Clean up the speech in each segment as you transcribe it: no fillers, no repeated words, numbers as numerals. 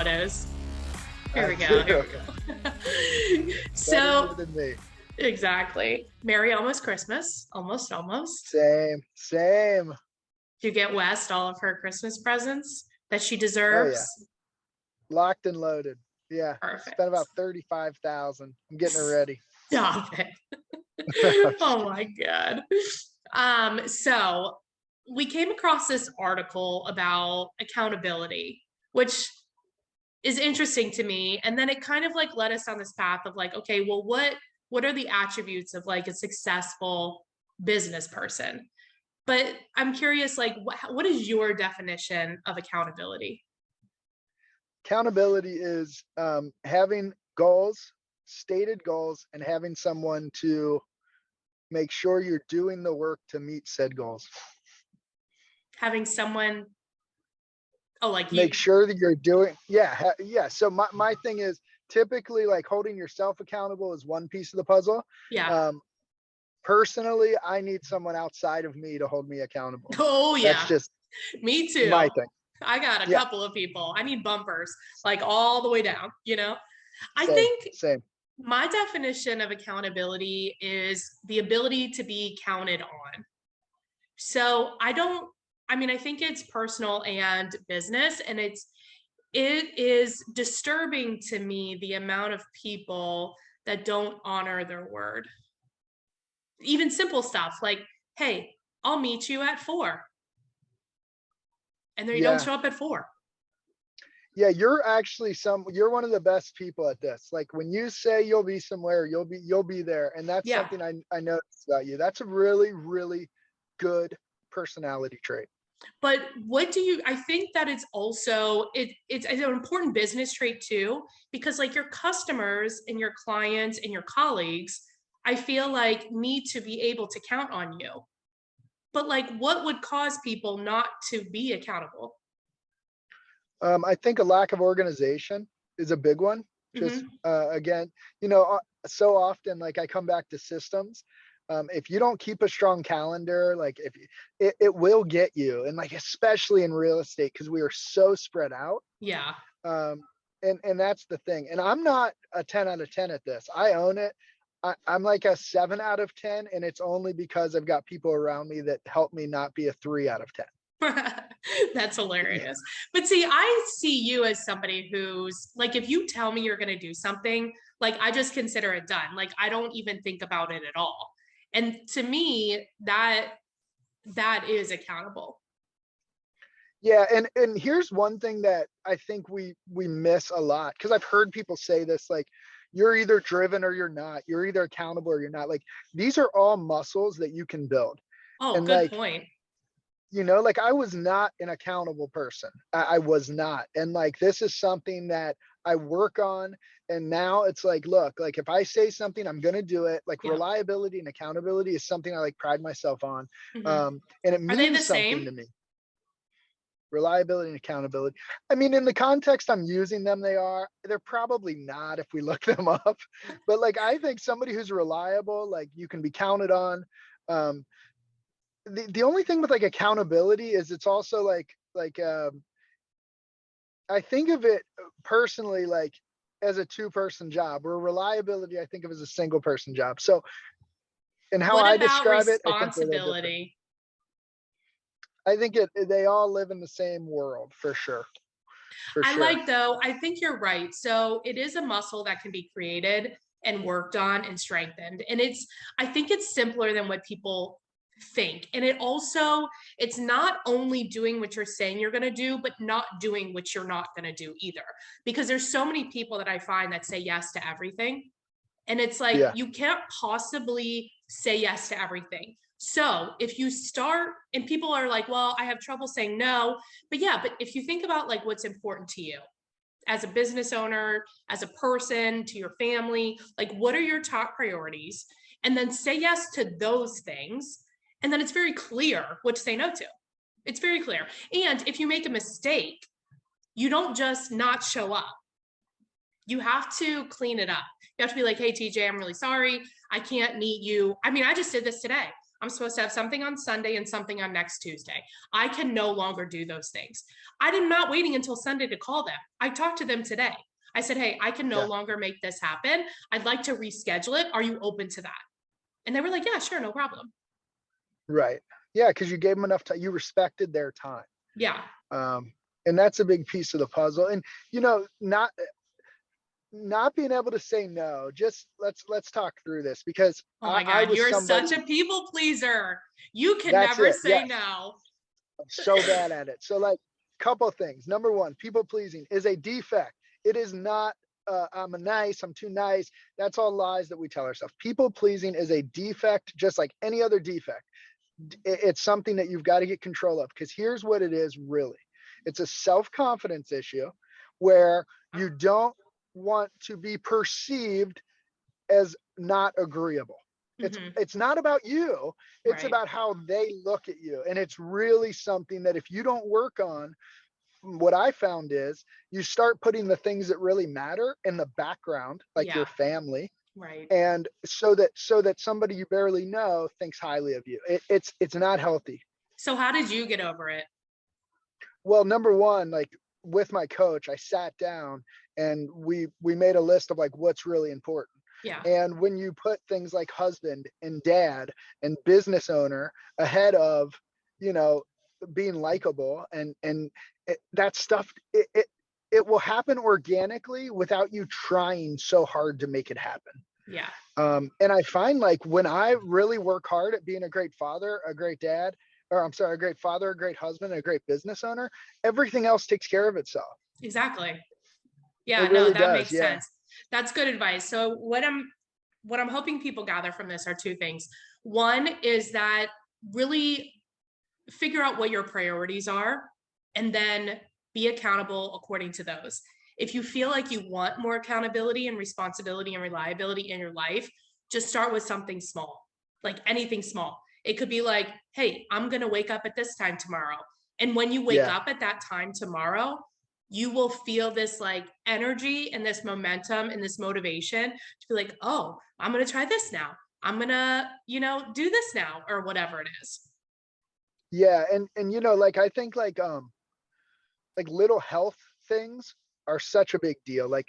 photos. Here I we go. do. Here we go. Better you So than me. exactly. Merry almost Christmas. Almost, almost. Same. Do you get West all of her Christmas presents that she Oh yeah, deserves? locked and loaded. Yeah, spent Perfect. about 35,000. I'm getting her ready. Stop it. I'm just Oh kidding. my God. So we came across this article about accountability, which is interesting to me. And then it kind of like led us on this path of like, okay, well, what are the attributes of like a successful business person? But I'm curious, like, what is your definition of accountability? Accountability is having goals, stated goals, and having someone to make sure you're doing the work to meet said goals. Having someone, oh, like Make you, sure that you're doing, yeah. So my thing is typically like holding yourself accountable is one piece of the puzzle. yeah. Um, Personally, I need someone outside of me to hold me accountable. Oh, That's yeah. just Me my too. thing. I got a Yeah, couple of people. I need bumpers, like all the way down, you know? I same, think same. my definition of accountability is the ability to be counted on. So I mean, I think it's personal and business, and it is disturbing to me the amount of people that don't honor their word. Even simple stuff like, hey, I'll meet you at 4. And then you don't Yeah, show up at 4. yeah. You're one of the best people at this. Like when you say you'll be somewhere, you'll be there, and that's Yeah. something I noticed about you. That's a really, really good personality trait. But what do you, I think that it's also, it's an important business trait too, because like your customers and your clients and your colleagues, I feel like need to be able to count on you. But like, what would cause people not to be accountable? I think a lack of organization is a big one. Just Hmm. again, so often like I come back to systems. If you don't keep a strong calendar, like if it will get you, and like especially in real estate because we are so spread out. Yeah. Um, and that's the thing. And I'm not a 10 out of 10 at this. I own it. I'm like a 7 out of 10, and it's only because I've got people around me that help me not be a 3 out of 10. That's hilarious. But see, I see you as somebody who's like, if you tell me you're going to do something, like I just consider it done. Like I don't even think about it at all. And to me, that is accountable. Yeah, and here's one thing that I think we miss a lot because I've heard people say this like you're either driven or you're not. You're either accountable or you're not. Like these are all muscles that you can build. Oh, And good like, point. like I was not an accountable person. I was not. And like this is something that I work on. And now it's like, look, like if I say something, I'm gonna do it. Like Yeah. reliability and accountability is something I like pride myself on. Hmm. And it Are they the means something same? to me. Reliability and accountability. I mean, in the context I'm using them, they're probably not if we look them up. But like I think somebody who's reliable, like you can be counted on. Um, the only thing with like accountability is it's also like I think of it personally like as a two-person job, where reliability I think of as a single person job. So and how What I about describe it, I think they're a little different. responsibility? I think they all live in the same world for sure. For I sure. like though, I think you're right. So it is a muscle that can be created and worked on and strengthened. And I think it's simpler than what people think. And it's not only doing what you're saying you're going to do, but not doing what you're not going to do either. Because there's so many people that I find that say yes to everything. And it's like, Yeah. you can't possibly say yes to everything. So if you start, and people are like, well, I have trouble saying no. But yeah, but if you think about like what's important to you as a business owner, as a person, to your family, like what are your top priorities? And then say yes to those things. And then it's very clear what to say no to. It's very clear. And if you make a mistake, you don't just not show up. You have to clean it up. You have to be like, hey, TJ, I'm really sorry. I can't meet you. I mean, I just did this today. I'm supposed to have something on Sunday and something on next Tuesday. I can no longer do those things. I'm not waiting until Sunday to call them. I talked to them today. I said, hey, I can no Yeah. longer make this happen. I'd like to reschedule it. Are you open to that? And they were like, yeah, sure, no problem. Right. Yeah. Because you gave them enough time. You respected their time. Yeah. And that's a big piece of the puzzle. And, not being able to say no, just let's talk through this, because Oh my I God, was you're somebody. such a people pleaser. You can That's never it. say Yes. no. I'm so bad at it. So like, couple things. Number one, people pleasing is a defect. It is not, I'm too nice. That's all lies that we tell ourselves. People pleasing is a defect, just like any other defect. It's something that you've got to get control of, because here's what it is really. It's a self-confidence issue where you don't want to be perceived as not agreeable. It's not about you. It's Right. about how they look at you. And it's really something that if you don't work on, what I found is you start putting the things that really matter in the background, like your Yeah. family. Right. And so that somebody you barely know thinks highly of you. It's not healthy. So how did you get over it? Well, number one, like with my coach, I sat down and we made a list of like what's really important. Yeah. And when you put things like husband and dad and business owner ahead of, being likable and that stuff, it will happen organically without you trying so hard to make it happen. Yeah. And I find like when I really work hard at being a great father, a great dad, or I'm sorry, a great father, a great husband, a great business owner, everything else takes care of itself. Exactly. Yeah, It no, really that does. makes Yeah. sense. That's good advice. So what I'm hoping people gather from this are two things. One is that really figure out what your priorities are and then be accountable according to those. If you feel like you want more accountability and responsibility and reliability in your life, just start with something small, like anything small. It could be like, hey, I'm going to wake up at this time tomorrow. And when you wake Yeah. up at that time tomorrow, you will feel this like energy and this momentum and this motivation to be like, oh, I'm going to try this now. I'm going to, do this now or whatever it is. Yeah. And, like, I think like little health things are such a big deal. Like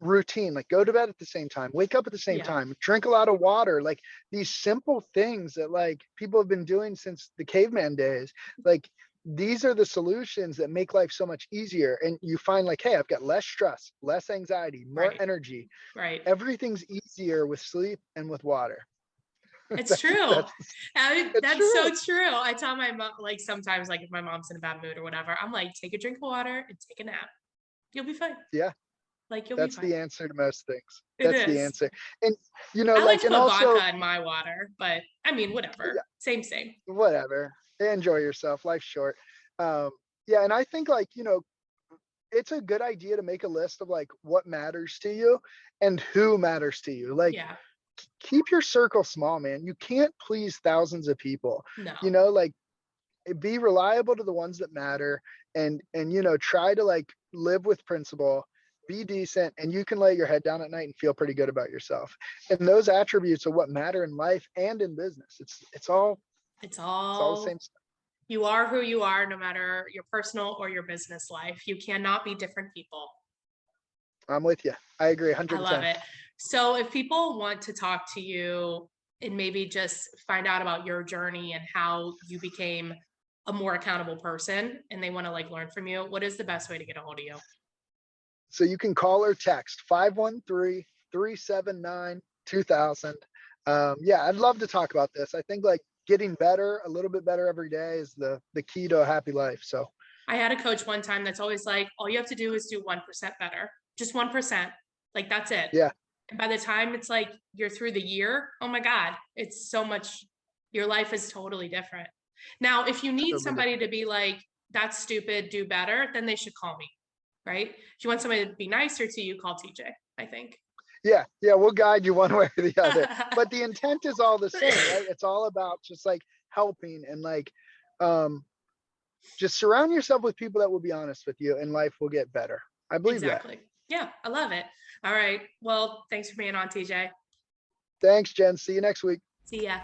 routine, like go to bed at the same time, wake up at the same Yeah. time, drink a lot of water, like these simple things that like people have been doing since the caveman days. Like these are the solutions that make life so much easier. And you find like, hey, I've got less stress, less anxiety, more Right. energy. Right. Everything's easier with sleep and with water. It's true. It's That's true. so true. I tell my mom, like sometimes, like if my mom's in a bad mood or whatever, I'm like, take a drink of water and take a nap. You'll be fine. Yeah. Like you'll be That's fine. the answer to most things. It That's the is. answer. And, I like like, to and put also, vodka in my water, but I mean, whatever. Same, same. whatever, enjoy yourself, life's short. Yeah. And I think like, it's a good idea to make a list of like what matters to you and who matters to you. Like Yeah. keep your circle small, man. You can't please thousands of people. No. Like be reliable to the ones that matter, and try to like live with principle, be decent, and you can lay your head down at night and feel pretty good about yourself. And those attributes are what matter in life and in business. It's all the same stuff. You are who you are, no matter your personal or your business life. You cannot be different people. I'm with you. I agree I 100%. love it. So if people want to talk to you and maybe just find out about your journey and how you became a more accountable person and they want to like learn from you, what is the best way to get a hold of you? So you can call or text 513-379-2000. Yeah, I'd love to talk about this. I think like getting better, a little bit better every day is the key to a happy life. So I had a coach one time that's always like, all you have to do is do 1% better, just 1%. Like that's it. yeah. And by the time it's like you're through the year, oh my God, it's so much, your life is totally different. Now, if you need somebody to be like, that's stupid, do better, then they should call me, right? If you want somebody to be nicer to you, call TJ, I think. Yeah, we'll guide you one way or the other. But the intent is all the same, right? It's all about just like helping and like just surround yourself with people that will be honest with you and life will get better. I believe Exactly. that. Yeah, I love it. All right. Well, thanks for being on, TJ. Thanks, Jen. See you next week. See ya.